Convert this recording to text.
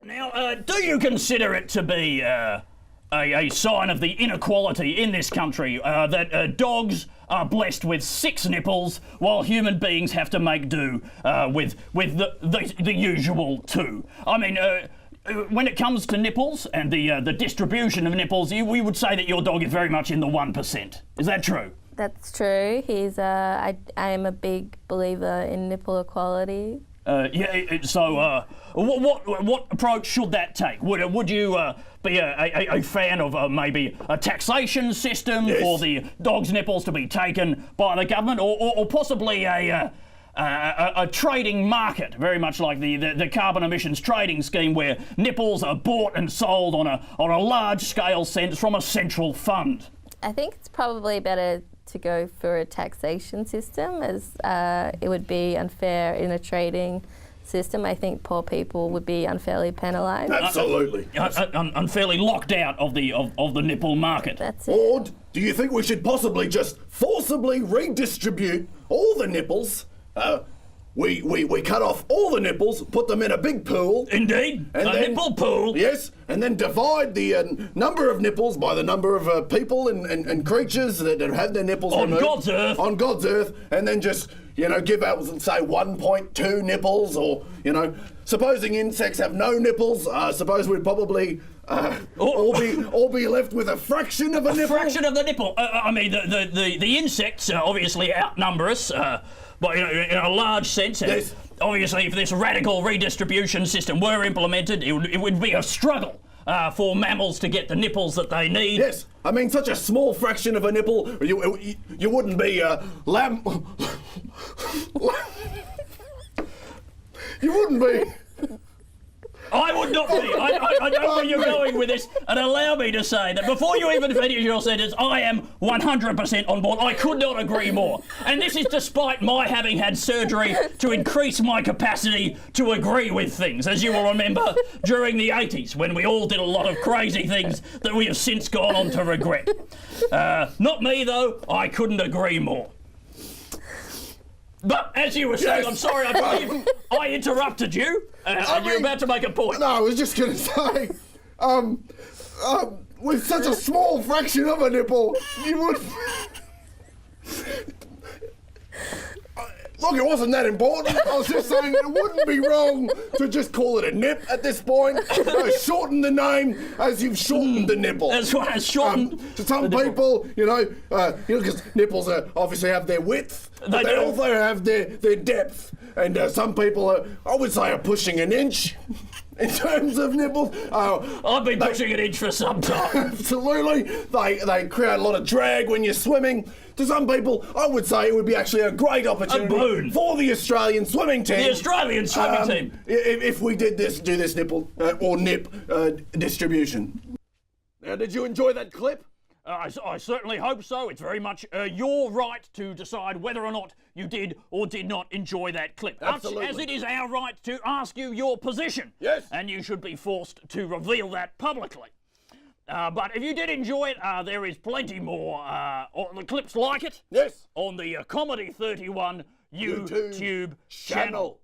Now, do you consider it to be a sign of the inequality in this country that dogs are blessed with 6 nipples while human beings have to make do with the usual 2? I mean, when it comes to nipples and the distribution of nipples, we would say that your dog is very much in the 1%. Is that true? That's true. I am a big believer in nipple equality. So what approach should that take? Would you be a fan of maybe a taxation system for the dog's nipples to be taken by the government, or possibly a trading market, very much like the carbon emissions trading scheme, where nipples are bought and sold on a large scale sense from a central fund? I think it's probably better to go for a taxation system, as it would be unfair in a trading system. I think poor people would be unfairly penalised. Absolutely. Unfairly locked out of the nipple market. That's it. Or do you think we should possibly just forcibly redistribute all the nipples? We cut off all the nipples, put them in a big pool. Indeed, and then, nipple pool. Yes, and then divide the number of nipples by the number of people and creatures that have their nipples on removed. God's earth. On God's earth, and then just, give out, say, 1.2 nipples, or, supposing insects have no nipples, suppose we'd probably all be left with a fraction of a nipple. A fraction of the nipple. I mean, the insects obviously outnumber us. But in a large sense, yes. Obviously, if this radical redistribution system were implemented, it would be a struggle for mammals to get the nipples that they need. Yes, I mean, such a small fraction of a nipple, you wouldn't be you wouldn't be. I would not be. I know where you're going with this, and allow me to say that before you even finish your sentence, I am 100% on board. I could not agree more. And this is despite my having had surgery to increase my capacity to agree with things, as you will remember during the 80s, when we all did a lot of crazy things that we have since gone on to regret. Not me, though. I couldn't agree more. But as you were saying, yes. I'm sorry, I believe I interrupted you. You're about to make a point. No, I was just going to say, with such a small fraction of a nipple, you would... Look, it wasn't that important. I was just saying it wouldn't be wrong to just call it a nip at this point. Shorten the name as you've shortened the nipple. That's right, shortened. To some people, because nipples obviously have their width, but they also have their depth. And some people, I would say, are pushing an inch in terms of nipples. I've been pushing an inch for some time. Absolutely. They create a lot of drag when you're swimming. To some people, I would say it would be actually a great opportunity for the Australian swimming team. The Australian swimming team. If we do this nipple or nip distribution. Now, did you enjoy that clip? I certainly hope so. It's very much your right to decide whether or not you did or did not enjoy that clip. Absolutely. As it is our right to ask you your position. Yes. And you should be forced to reveal that publicly. But if you did enjoy it, there is plenty more the clips like it. Yes. On the Comedy 31 YouTube channel.